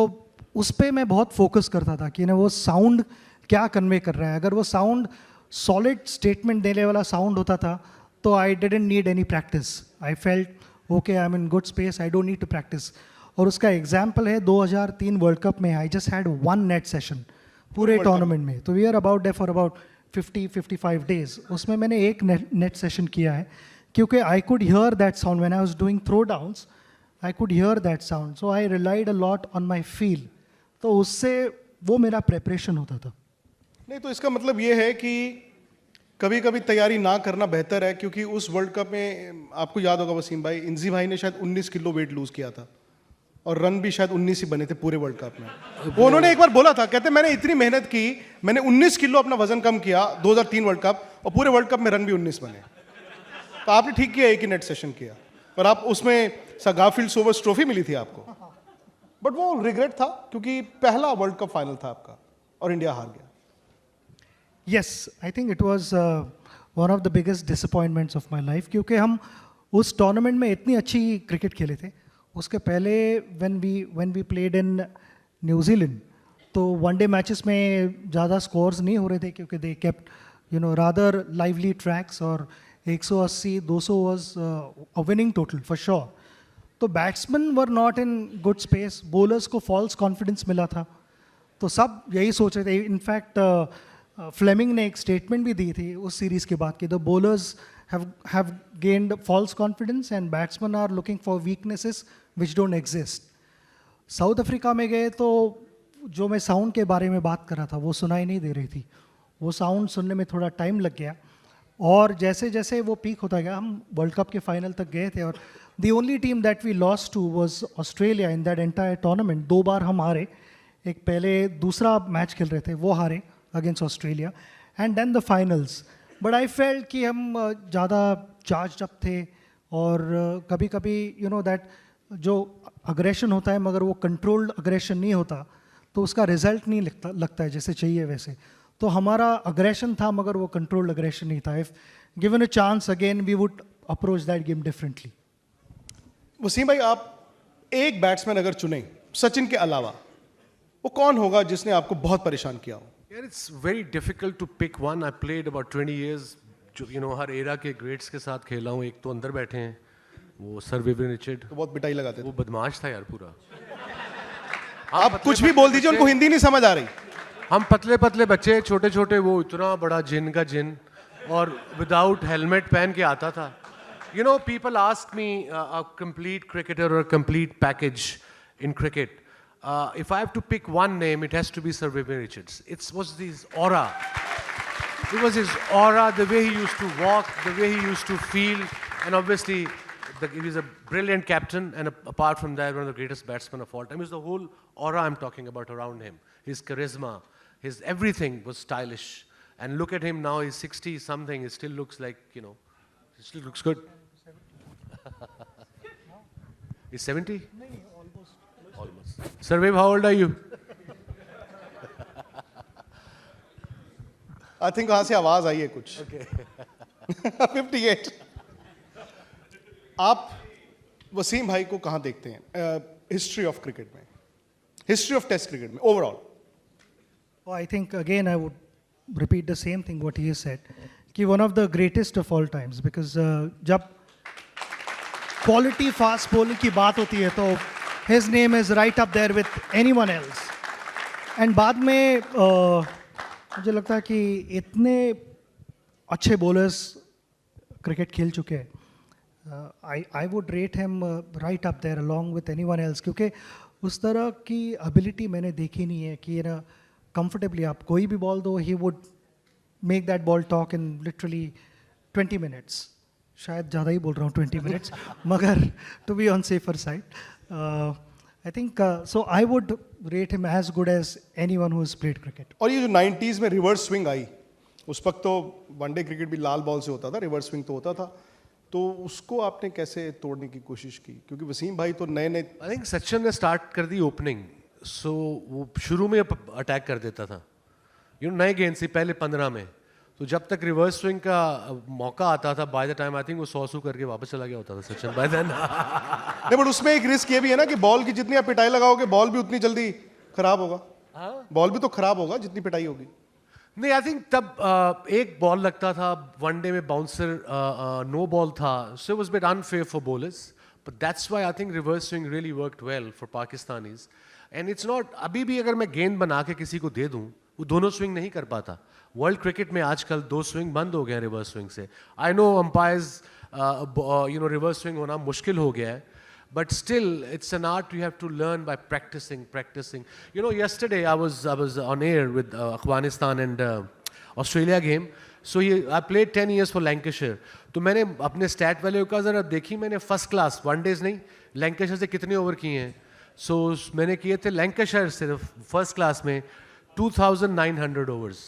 उस पर मैं बहुत फोकस करता था कि ना वो साउंड क्या कन्वे कर रहा है. अगर वो साउंड सॉलिड स्टेटमेंट देने वाला साउंड होता था तो I didn't need any practice. I felt okay, I am in good space, I don't need to practice. और उसका एग्जाम्पल है 2003 वर्ल्ड कप में I just had 1 net session पूरे टूर्नामेंट में. तो we are about day for about 50-55 days. उसमें मैंने एक नेट सेशन किया है क्योंकि I could hear that sound when I was doing throw downs. I could hear that sound, so I relied a lot on my feel. तो उससे वो मेरा प्रिपरेशन होता था. नहीं, तो इसका मतलब ये है कि कभी कभी तैयारी ना करना बेहतर है, क्योंकि उस वर्ल्ड कप में आपको याद होगा वसीम भाई, इंजी भाई ने शायद 19 किलो वेट लूज किया था और रन भी शायद 19 ही बने थे पूरे वर्ल्ड कप में. वो उन्होंने एक बार बोला था, कहते मैंने इतनी मेहनत की, मैंने 19 किलो अपना वजन कम किया 2003 वर्ल्ड कप, और पूरे वर्ल्ड कप में रन भी 19 बने. तो आपने ठीक किया, एक ही नेट सेशन किया, पर आप उसमें गारफील्ड सोवर्स ट्रॉफी मिली थी आपको. बट वो रिग्रेट था क्योंकि पहला वर्ल्ड कप फाइनल था आपका और इंडिया हार गया. Yes, I think it was one of the biggest disappointments of my life, क्योंकि हम उस टूर्नामेंट में इतनी अच्छी क्रिकेट खेले थे. उसके पहले when we played in New Zealand, तो वनडे मैचेस में ज़्यादा स्कोर्स नहीं हो रहे थे क्योंकि they kept rather lively tracks, और 180-200 was a winning total for sure. तो batsman were not in good space, bowlers को फॉल्स कॉन्फिडेंस मिला था. तो सब यही सोच रहे थे. इनफैक्ट फ्लेमिंग ने एक स्टेटमेंट भी दी थी उस सीरीज़ के बाद कि the bowlers have gained false confidence and batsmen are looking for weaknesses which don't exist. South Africa में गए तो जो मैं साउंड के बारे में बात कर रहा था वो सुनाई नहीं दे रही थी. वो साउंड सुनने में थोड़ा टाइम लग गया, और जैसे जैसे वो पीक होता गया हम वर्ल्ड कप के फाइनल तक गए थे. और the only team that we lost to was Australia in that entire tournament. 2 बार हम हारे. एक पहले दूसरा मैच खेल रहे थे वो हारे against Australia, and then the finals. But I felt कि हम ज़्यादा चार्ज अप थे, और कभी कभी दैट जो अग्रेशन होता है मगर वो कंट्रोल्ड अग्रेशन नहीं होता, तो उसका रिजल्ट नहीं लगता है जैसे चाहिए वैसे. तो हमारा अग्रेशन था मगर वो कंट्रोल्ड अग्रेशन नहीं था. If given a chance again we would approach that game differently. Wasim भाई, आप एक बैट्समैन अगर चुने सचिन के अलावा, वो कौन होगा जिसने आपको बहुत परेशान किया हो? Yeah, it's very difficult to pick one. I played about 20 years. जो हर एरा के ग्रेट्स के साथ खेला हूँ. एक तो अंदर बैठे हैं, वो सर विवियन रिचर्ड. तो बहुत पिटाई लगाते थे. वो बदमाश था यार पूरा. आप कुछ भी बोल दीजिए, उनको हिंदी नहीं समझ आ रही. हम पतले पतले बच्चे, छोटे छोटे, वो इतना बड़ा जिन का जिन. और विदाउट हेलमेट पहन के आता था. You know, people ask me a complete cricketer or a complete package in cricket. If I have to pick one name, it has to be Sir Vivian Richards. It was his aura. It was his aura, the way he used to walk, the way he used to feel, and obviously he was a brilliant captain, and apart from that, one of the greatest batsmen of all time. It was the whole aura I'm talking about around him. His charisma, his everything was stylish. And look at him now, he's 60 something, he still looks like, you know, he still looks good. He's 70? Almost. Sir Viv, how old are you? I think वहां से आवाज आई है कुछ. 58. आप वसीम भाई को कहाँ देखते हैं हिस्ट्री ऑफ क्रिकेट में, हिस्ट्री ऑफ टेस्ट क्रिकेट में overall? Oh, I think again I would repeat the same thing what he has said. कि one of the greatest of all times because जब quality fast bowling की बात होती है तो his name is right up there with anyone else. And बाद में मुझे लगता है कि इतने अच्छे bowlers क्रिकेट खेल चुके हैं. I would rate him right up there along with anyone else क्योंकि उस तरह की ability मैंने देखी नहीं है कि ना comfortably आप कोई भी बॉल दो he would make that ball talk in literally 20 minutes. शायद ज़्यादा ही बोल रहा हूँ 20 minutes मगर to be on safer side I think so I would rate him as good as anyone who has played cricket. और ये जो 90s में रिवर्स स्विंग आई, उस वक्त तो वनडे क्रिकेट भी लाल बॉल से होता था, रिवर्स स्विंग तो होता था, तो उसको आपने कैसे तोड़ने की कोशिश की? क्योंकि वसीम भाई तो नए नए. आई थिंक सचिन ने स्टार्ट कर दी ओपनिंग, सो वो शुरू में अटैक कर देता था. यू नो नए गेंद से पहले 15 में, तो जब तक रिवर्स स्विंग का मौका आता था by the time I think वो 100 करके वापस चला गया होता था सचिन बाय देन. नहीं बट उसमें एक रिस्क ये भी है ना कि बॉल की जितनी आप पिटाई लगाओगे बॉल भी उतनी जल्दी खराब होगा. बॉल भी तो खराब होगा जितनी पिटाई होगी. नहीं आई थिंक तब एक बॉल लगता था वनडे में, बाउंसर नो बॉल था, so it was bit unfair for bowlers, but that's why I think reverse swing really worked well for Pakistanis. And it's not, अभी भी अगर मैं गेंद बना के किसी को दे दूं वो दोनों स्विंग नहीं कर पाता. वर्ल्ड क्रिकेट में आजकल 2 स्विंग बंद हो गए रिवर्स स्विंग से. I know umpires you know reverse swing होना मुश्किल हो गया है, but still it's an art you have to learn by practicing. You know, yesterday I was on air with Afghanistan and Australia game, so I played 10 years for Lancashire. तो मैंने अपने stat value का ज़रा देखी, मैंने first class one-days नहीं Lancashire से कितने ओवर किए हैं. सो मैंने किए थे लैंकाशायर सिर्फ फर्स्ट क्लास में 2900 ओवर्स,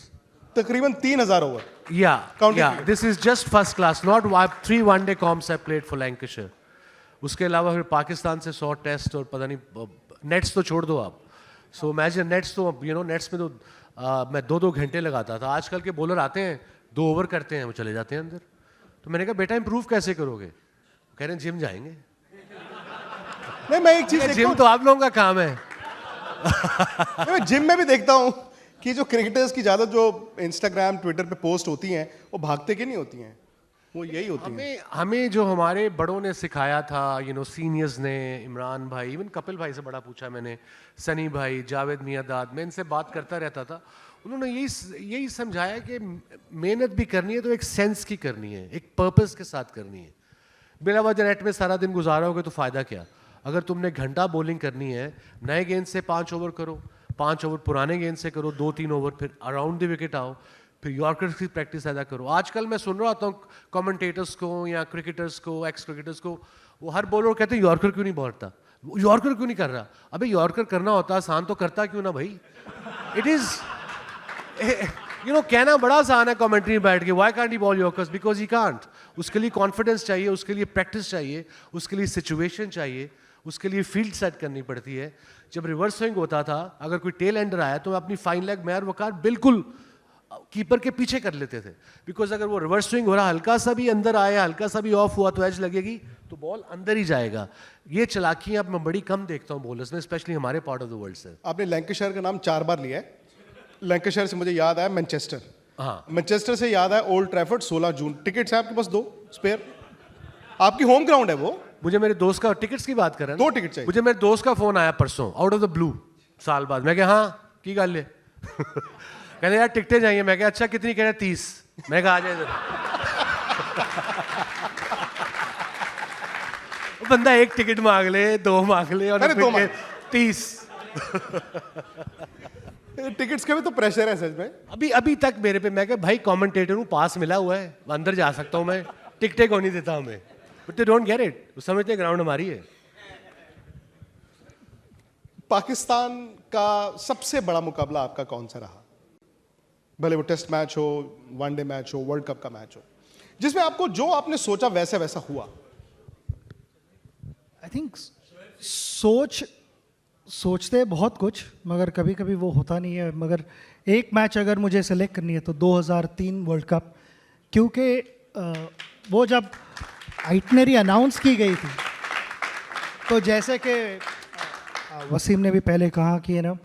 तकरीबन 3000 over. yeah this is just first class, not 3 one-day comps I played for Lancashire. उसके अलावा फिर पाकिस्तान से 100 टेस्ट और पता नहीं नेट्स तो छोड़ दो आप. सो इमेजिन नेट्स तो यू नो नेट्स में तो मैं 2-2 घंटे लगाता था. आजकल के बॉलर आते हैं 2 ओवर करते हैं वो चले जाते हैं अंदर. तो मैंने कहा बेटा इंप्रूव कैसे करोगे? कह रहे हैं जिम जाएंगे. नहीं मैं एक चीज जिम तो आप लोगों का काम है. मैं जिम में भी देखता हूँ कि जो क्रिकेटर्स की ज़्यादा जो इंस्टाग्राम ट्विटर पे पोस्ट होती हैं वो भागते के नहीं होती हैं, वो यही होती हैं. हमें जो हमारे बड़ों ने सिखाया था, यू नो सीनियर्स ने, इमरान भाई, इवन कपिल भाई से बड़ा पूछा मैंने, सनी भाई, जावेद मियादाद, मैं इनसे बात करता रहता था. उन्होंने यही समझाया कि मेहनत भी करनी है तो एक सेंस की करनी है, एक पर्पस के साथ करनी है. बिना वजह नेट में सारा दिन गुजारोगे तो फ़ायदा क्या? अगर तुमने घंटा बॉलिंग करनी है, नए गेंद से 5 ओवर करो, 5 ओवर पुराने गेंद से करो, 2-3 ओवर फिर अराउंड द विकेट आओ, फिर यॉर्कर की प्रैक्टिस ज़्यादा करो. आजकल मैं सुन रहा होता हूँ कमेंटेटर्स को या क्रिकेटर्स को, एक्स क्रिकेटर्स को, वो हर बॉलर कहते हैं यॉर्कर क्यों नहीं मारता, यॉर्कर क्यों नहीं कर रहा. अबे यॉर्कर करना होता आसान तो करता क्यों ना भाई. इट इज़ यू नो कहना बड़ा आसान है कमेंट्री में बैठ के, why can't he ball yorkers, because he can't. उसके लिए कॉन्फिडेंस चाहिए, उसके लिए प्रैक्टिस चाहिए, उसके लिए सिचुएशन चाहिए, उसके लिए फील्ड सेट करनी पड़ती है. जब रिवर्स स्विंग होता था, अगर कोई टेल एंडर आया तो अपनी फाइन लेग मैर वकार बिल्कुल कीपर के पीछे कर लेते थे, बिकॉज अगर वो रिवर्स स्विंग हो रहा, हल्का सा भी अंदर आया, हल्का सा भी ऑफ हुआ तो एज लगेगी तो बॉल अंदर ही जाएगा. ये चालाकियां अब मैं बड़ी कम देखता हूँ बॉलर्स में, स्पेशली हमारे पार्ट ऑफ द वर्ल्ड से. आपने लैंकाशायर का नाम 4 बार लिया है. लैंकाशायर से मुझे याद आया मैनचेस्टर. हाँ, मैनचेस्टर से याद आया ओल्ड ट्रैफर्ड. 16 जून टिकट्स हैं आपके पास 2 स्पेयर. आपकी होम ग्राउंड है वो. मुझे मेरे दोस्त का टिकट्स की बात कर रहे हैं, 2 टिकट चाहिए. मुझे मेरे दोस्त का फोन आया परसों आउट ऑफ द ब्लू, साल बाद. मैं कहा हाँ की गल है. कहते यार टिकटें चाहिए. मैं कहा अच्छा कितनी? कह रहे 30. मैं कहा आ जाए इधर। बंदा एक टिकट मांग ले, 2 मांग ले और अरे, 2 फिर मांग। 30। टिकट्स का भी तो प्रेशर है सच में। अभी तक मेरे पे, मैं कहा भाई कमेंटेटर हूँ, पास मिला हुआ है, अंदर जा सकता हूँ मैं, टिकटें कौन नहीं देता हमें, but they don't get it, वो समझते ग्राउंड हमारी है। पाकिस्तान का सबसे बड़ा मुकाबला आपका कौन सा रहा? भले वो टेस्ट मैच हो, वनडे मैच हो, वर्ल्ड कप का मैच हो, जिसमें आपको जो आपने सोचा वैसा वैसा हुआ। आई थिंक सोचते बहुत कुछ, मगर कभी कभी वो होता नहीं है। मगर एक मैच अगर मुझे सेलेक्ट करनी है तो 2003 वर्ल्ड कप, क्योंकि वो जब आइटनरी अनाउंस की गई थी, तो जैसे कि वसीम ने भी पहले कहा कि है ना,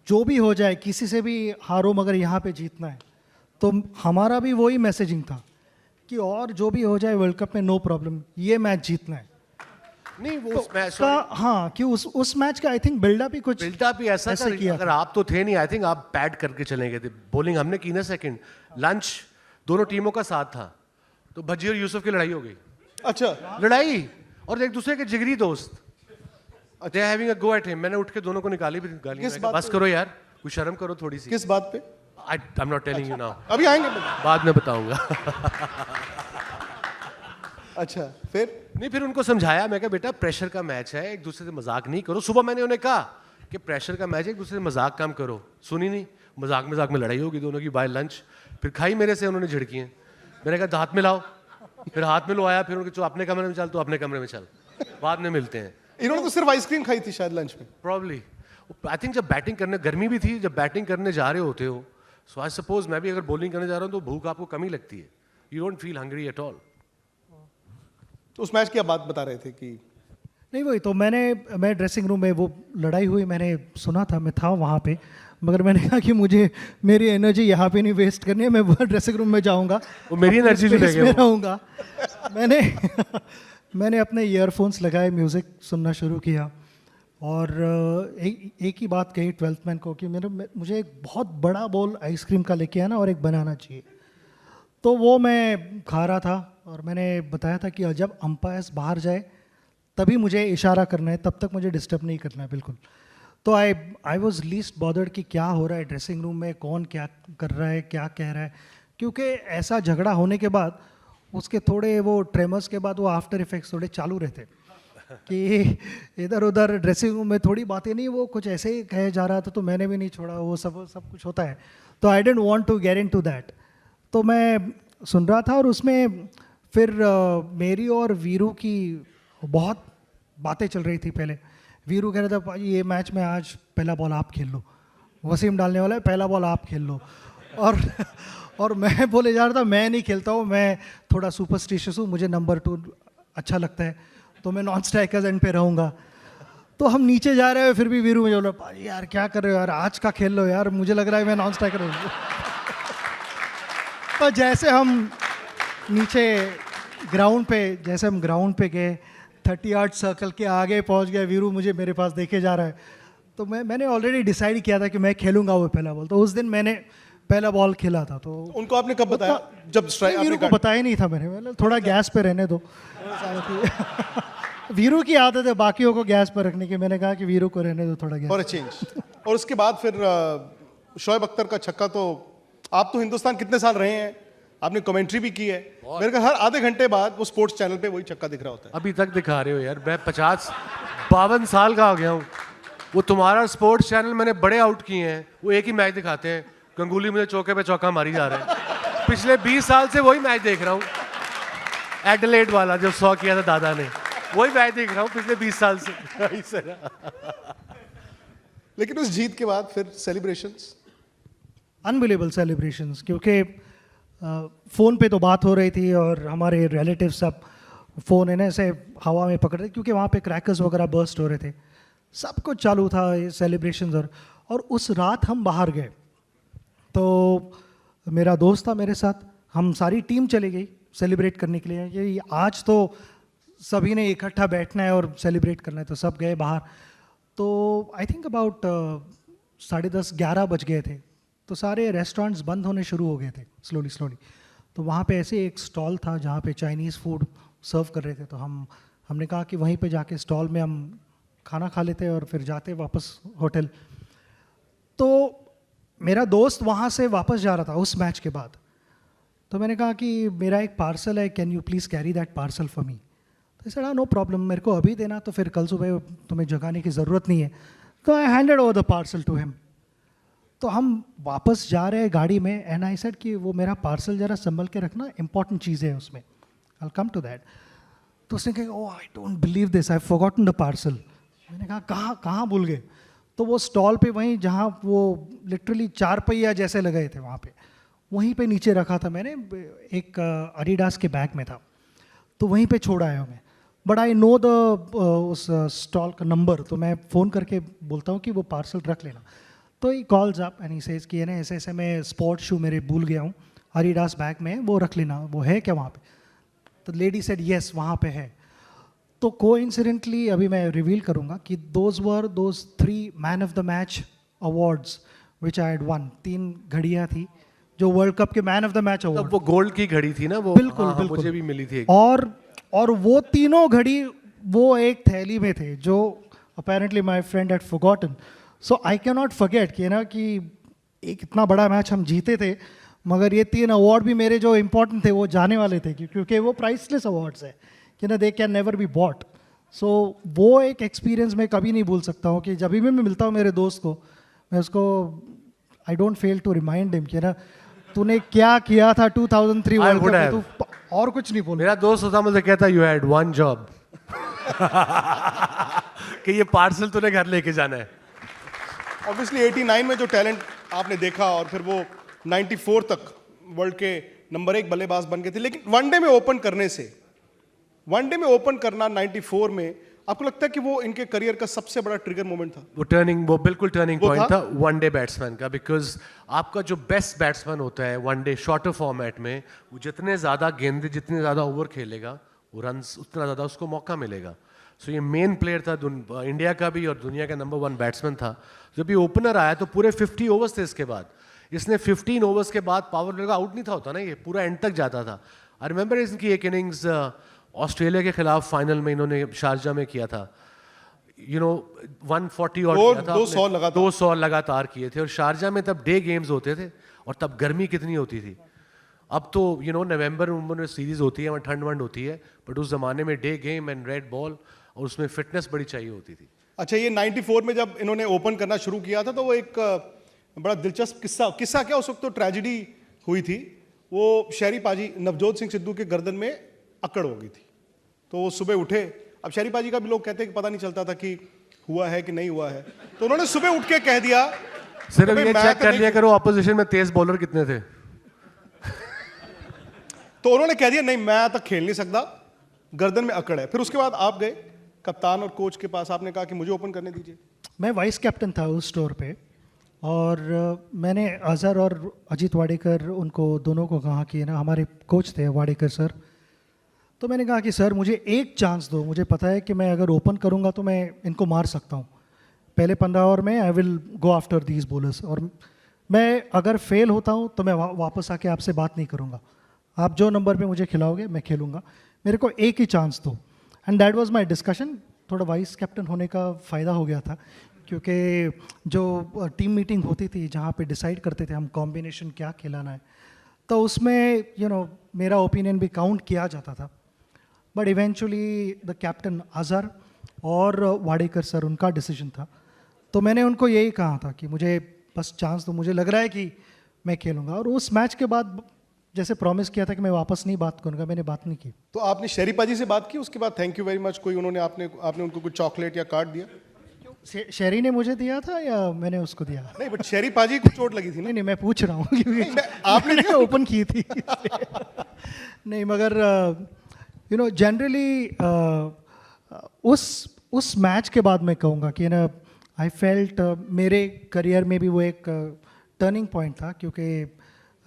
जो भी हो जाए, किसी से भी हारो मगर यहाँ पे जीतना है, तो हमारा भी वही मैसेजिंग था कि और जो भी हो जाए वर्ल्ड कप में नो प्रॉब्लम, ये मैच जीतना है। नहीं वो उस मैच का हाँ, कि उस मैच का आई थिंक बिल्डअप ही कुछ बिल्डअप ही ऐसा था, किया अगर था। आप तो थे नहीं, आई थिंक आप पैड करके चले गए थे। बॉलिंग हमने की ना सेकंड, लंच दोनों टीमों का साथ था, तो भज्जी और यूसुफ की लड़ाई हो गई। अच्छा, लड़ाई, और एक दूसरे के जिगरी दोस्त, they are having a go at him. मैंने उठ के दोनों को निकाली भी गाली, किस मैं कहा, बात बस पे? करो यार, कुछ शर्म करो थोड़ी सी। किस बात पे? I am not telling you now, अभी आएंगे। बाद में बताऊंगा। अच्छा, फिर? नहीं, फिर उनको समझाया, मैं कहा बेटा प्रेशर का मैच है, एक दूसरे से मजाक नहीं करो। सुबह मैंने उन्हें कहा कि प्रेशर का मैच है, एक दूसरे से मजाक कम करो, सुनी नहीं, मजाक में लड़ाई होगी दोनों की बाय लंच। फिर खाई मेरे से उन्होंने झिड़कियाँ, मैंने कहा हाथ में लाओ, फिर हाथ में लो आया, फिर उनके अपने कमरे में चल, तो अपने कमरे में चल, बाद में मिलते हैं। इन्होंने तो सिर्फ आइसक्रीम खाई थी शायद लंच में। प्रॉब्ली आई थिंक जब बैटिंग करने, गर्मी भी थी, जब बैटिंग करने जा रहे होते हो, सो आई सपोज मैं भी अगर बॉलिंग करने जा रहा हूँ तो भूख आपको कमी लगती है, you don't feel hungry at all. तो उस मैच की आप बात बता रहे थे कि नहीं, वही तो मैं ड्रेसिंग रूम में वो लड़ाई हुई, मैंने सुना था, मैं था वहाँ पे, मगर मैंने कहा कि मुझे मेरी एनर्जी यहाँ पे नहीं वेस्ट करनी है, मैं वो ड्रेसिंग रूम में जाऊँगा, वो मेरी एनर्जी भी space ले में गया वो। रहूँगा। मैंने अपने ईयरफोन्स लगाए, म्यूज़िक सुनना शुरू किया, और एक ही बात कही 12th मैन को कि मुझे एक बहुत बड़ा बोल आइसक्रीम का लेके आना और एक बनाना चाहिए। तो वो मैं खा रहा था, और मैंने बताया था कि जब अंपायर्स बाहर जाए तभी मुझे इशारा करना है, तब तक मुझे डिस्टर्ब नहीं करना है बिल्कुल। तो आई वॉज लीस्ट बॉदर्ड कि क्या हो रहा है ड्रेसिंग रूम में, कौन क्या कर रहा है, क्या कह रहा है, क्योंकि ऐसा झगड़ा होने के बाद उसके थोड़े वो ट्रेमर्स के बाद वो आफ्टर इफेक्ट्स थोड़े चालू रहते कि इधर उधर ड्रेसिंग रूम में थोड़ी बातें नहीं, वो कुछ ऐसे ही कहे जा रहा था, तो मैंने भी नहीं छोड़ा, वो सब कुछ होता है। तो I didn't want to get into that. तो मैं सुन रहा था, और उसमें फिर मेरी और वीरू की बहुत बातें चल रही थी। पहले वीरू कह रहा था भाई ये मैच में आज पहला बॉल आप खेल लो, वसीम डालने वाला है, पहला बॉल आप खेल लो, और मैं बोले जा रहा था मैं नहीं खेलता हूँ, मैं थोड़ा सुपरस्टिशियस हूँ, मुझे नंबर 2 अच्छा लगता है, तो मैं नॉन स्ट्राइकर्स एंड पे रहूँगा। तो हम नीचे जा रहे हैं, फिर भी वीरू मुझे बोला भाई यार क्या कर रहे हो यार, आज का खेल लो यार, मुझे लग रहा है मैं नॉन स्ट्राइकर हूँ। तो जैसे हम नीचे ग्राउंड पे गए, 30 यार्ड सर्कल के आगे पहुंच गया, वीरू मुझे मेरे पास देखे जा रहा है, तो मैंने ऑलरेडी डिसाइड किया था कि मैं खेलूंगा वो पहला बॉल। तो उस दिन मैंने पहला बॉल खेला था। तो उनको आपने कब बताया? जब स्ट्राइक वीरू को बताया नहीं था मैंने थोड़ा गैस पे रहने दो। वीरू की आदत है बाकियों को गैस पर रखने की, मैंने कहा कि वीरू को रहने दो थोड़ा गैस। For a change. और उसके बाद फिर शोएब अख्तर का छक्का, तो आप तो हिंदुस्तान कितने साल रहे हैं, आपने कमेंट्री भी की है, मेरे ख्याल हर आधे घंटे बाद वो स्पोर्ट्स चैनल पे वही छक्का दिख रहा होता है। अभी तक दिखा रहे हो यार, मैं 52 साल का हो गया हूँ। वो तुम्हारा स्पोर्ट्स चैनल मैंने बड़े आउट किए हैं, वो एक ही मैच दिखाते हैं, गंगुली मुझे चौके पे चौका मारी जा रहे हैं। पिछले 20 साल से वही मैच देख रहा हूँ, एडलेड वाला जो 100 किया था दादा ने, वही मैच देख रहा हूँ पिछले 20 साल से। लेकिन उस जीत के बाद फिर सेलिब्रेशंस, अनबिलीवेबल सेलिब्रेशंस, क्योंकि फ़ोन पे तो बात हो रही थी और हमारे रिलेटिव सब फ़ोन है ना ऐसे हवा में पकड़ रहे, क्योंकि वहाँ पे क्रैकर्स वगैरह बर्स्ट हो रहे थे, सब कुछ चालू था ये सेलिब्रेशंस। और उस रात हम बाहर गए, तो मेरा दोस्त था मेरे साथ, हम सारी टीम चली गई सेलिब्रेट करने के लिए कि आज तो सभी ने इकट्ठा बैठना है और सेलिब्रेट करना है, तो सब गए बाहर। तो आई थिंक अबाउट 10:30-11 बज गए थे तो सारे रेस्टोरेंट्स बंद होने शुरू हो गए थे स्लोली स्लोली। तो वहाँ पे ऐसे एक स्टॉल था जहाँ पे चाइनीज़ फूड सर्व कर रहे थे, तो हमने कहा कि वहीं पे जाके स्टॉल में हम खाना खा लेते और फिर जाते वापस होटल। तो मेरा दोस्त वहाँ से वापस जा रहा था उस मैच के बाद, तो मैंने कहा कि मेरा एक पार्सल है, can you please carry that parcel for me. तो सर नो प्रॉब्लम, मेरे को अभी देना तो फिर कल सुबह तुम्हें जगाने की ज़रूरत नहीं है। तो I handed over the parcel to him. तो हम वापस जा रहे हैं गाड़ी में एंड आई सेड कि वो मेरा पार्सल ज़रा संभल के रखना, इंपॉर्टेंट चीज़ है उसमें, आई कम टू दैट। तो उसने कहा oh I don't believe this, I forgotten the parcel. मैंने कहा कहाँ भूल गए? तो वो स्टॉल पे वहीं जहाँ वो लिटरली 4 पहिया जैसे लगे थे वहाँ पे, वहीं पे नीचे रखा था मैंने, एक एडिडास के बैग में था, तो वहीं पे छोड़ आया मैं। बट आई नो द उस स्टॉल का नंबर, तो मैं फ़ोन करके बोलता हूँ कि वो पार्सल रख लेना। तो he calls up and he says कि ना ऐसे मैं स्पोर्ट शू मेरे भूल गया हूँ एडिडास बैग में, वो रख लेना, वो है क्या वहाँ पे? तो लेडी सेड यस वहाँ पे है। तो कोइंसिडेंटली अभी मैं रिवील करूँगा कि those 3 man of the match awards which I had one. 3 घड़ियाँ थी जो वर्ल्ड कप के man of the match award, तब वो गोल्ड की घड़ी थी ना वो? बिल्कुल हाँ, बिल्कुल मुझे भी मिली थी एक। और वो तीनों घड़ी वो एक थैली में थे जो apparently my friend had forgotten. So I can not forget कि ना कि एक इतना बड़ा मैच हम जीते थे, मगर ये 3 अवार्ड भी मेरे जो इम्पोर्टेंट थे वो जाने वाले थे, क्योंकि वो प्राइसलेस अवार्ड्स है कि ना, they can never be bought. So वो एक एक्सपीरियंस मैं कभी नहीं भूल सकता हूँ कि जब भी मैं मिलता हूँ मेरे दोस्त को, मैं उसको I don't fail to remind him कि ना तूने क्या किया था 2003 वर्ल्ड कप में, तू और कुछ नहीं बोल। मेरा दोस्त होता मुझे कहता यू हैड वन जॉब कि ये पार्सल तूने घर लेके जाना है। ऑब्वियसली 89 में जो टैलेंट आपने देखा और फिर वो 94 तक वर्ल्ड के नंबर 1 बल्लेबाज बन गए थे, लेकिन वनडे में ओपन करने से, वनडे में ओपन करना 94 में, आपको लगता है कि वो इनके करियर का सबसे बड़ा ट्रिगर मोमेंट था? वो बिल्कुल टर्निंग वो पॉइंट था? था वनडे बैट्समैन का, बिकॉज आपका जो बेस्ट बैट्समैन होता है वनडे शॉर्टर फॉर्मेट में, वो जितने ज़्यादा गेंदे, जितने ज़्यादा ओवर खेलेगा, वो रन्स उतना ज़्यादा उसको मौका मिलेगा। सो ये मेन प्लेयर था इंडिया का भी और दुनिया का नंबर 1 बैट्समैन था। जब ये ओपनर आया तो पूरे 50 ओवर्स थे इसके बाद, इसने 15 ओवर्स के बाद पावर प्ले का आउट नहीं था होता ना, ये पूरा एंड तक जाता था। आई रिमेंबर इसकी एक इनिंग्स ऑस्ट्रेलिया के खिलाफ फाइनल में इन्होंने शारजा में किया था, 140 और किया था, 200 लगातार किए थे। और शारजा में तब डे गेम्स होते थे और तब गर्मी कितनी होती थी। अब तो नवंबर में सीरीज होती है, वहाँ ठंड वंड होती है, बट उस जमाने में day game and red ball, और उसमें फिटनेस बड़ी चाहिए होती थी। अच्छा, ये 94 में जब इन्होंने ओपन करना शुरू किया था तो वो एक बड़ा दिलचस्प किस्सा क्या, उस वक्त तो ट्रेजिडी हुई थी। वो शहरी पाजी नवजोत सिंह सिद्धू के गर्दन में अकड़ हो गई थी, तो वो सुबह उठे। अब शहरी पाजी का भी लोग कहते हैं कि पता नहीं चलता था कि हुआ है कि नहीं हुआ है, तो उन्होंने सुबह उठ के कह दिया, सिर्फ ये चेक कर लिया करो ऑपोजिशन में तेज बॉलर कितने थे। तो उन्होंने कह दिया नहीं मैं तक खेल नहीं सकता, गर्दन में अकड़ है। फिर उसके बाद आप गए कप्तान और कोच के पास, आपने कहा कि मुझे ओपन करने दीजिए। मैं वाइस कैप्टन था उस स्टोर पे, और मैंने अजहर और अजीत वाडेकर उनको दोनों को कहा कि ना, हमारे कोच थे वाडेकर सर, तो मैंने कहा कि सर मुझे एक चांस दो, मुझे पता है कि मैं अगर ओपन करूंगा तो मैं इनको मार सकता हूं, पहले 15 ओवर में I will go after these bowlers, और मैं अगर फेल होता हूं तो मैं वापस आके आपसे बात नहीं करूंगा, आप जो नंबर पे मुझे खिलाओगे मैं खेलूंगा, मेरे को एक ही चांस दो। And that was my discussion. थोड़ा वाइस कैप्टन होने का फ़ायदा हो गया था, क्योंकि जो टीम मीटिंग होती थी जहाँ पे डिसाइड करते थे हम कॉम्बिनेशन क्या खिलाना है, तो उसमें मेरा ओपिनियन भी काउंट किया जाता था। But eventually the captain Azhar और वाडेकर सर, उनका डिसीजन था, तो मैंने उनको यही कहा था कि मुझे बस चांस दो, मुझे लग रहा है कि मैं खेलूँगा। और उस मैच के बाद जैसे प्रॉमिस किया था कि मैं वापस नहीं बात करूँगा, मैंने बात नहीं की। तो आपने शहरी पाजी से बात की उसके बाद, थैंक यू वेरी मच, कोई उन्होंने आपने उनको कुछ चॉकलेट या कार्ड दिया? शेरी ने मुझे दिया था या मैंने उसको दिया? नहीं, बट शहरी पाजी को चोट लगी थी ना? नहीं, मैं पूछ रहा हूँ क्योंकि आपने ओपन की थी नहीं, मगर जनरली उस मैच के बाद मैं कहूँगा कि ना, आई फेल्ट मेरे करियर में भी वो एक टर्निंग पॉइंट था, क्योंकि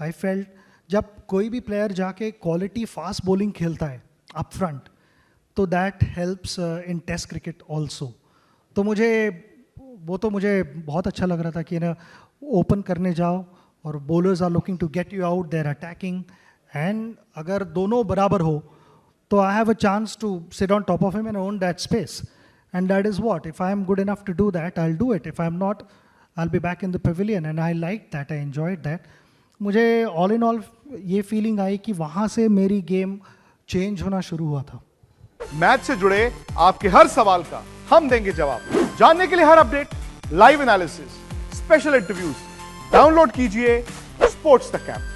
आई फेल्ट जब कोई भी प्लेयर जाके क्वालिटी फास्ट बॉलिंग खेलता है up front, so that helps in test cricket also. तो मुझे बहुत अच्छा लग रहा था कि ना, ओपन करने जाओ और bowlers are looking to get you out, they're attacking, and अगर दोनों बराबर हो तो I have a chance to sit on top of him and own that space. And that is what, if I am good enough to do that, I'll do it. If I'm not, I'll be back in the pavilion. And I liked that, I enjoyed that. मुझे all in all ये feeling आई कि वहाँ से मेरी game change होना शुरू हुआ था. मैच से जुड़े आपके हर सवाल का हम देंगे जवाब. जानने के लिए हर update, live analysis, special interviews, download कीजिए स्पोर्ट्स तक ऐप.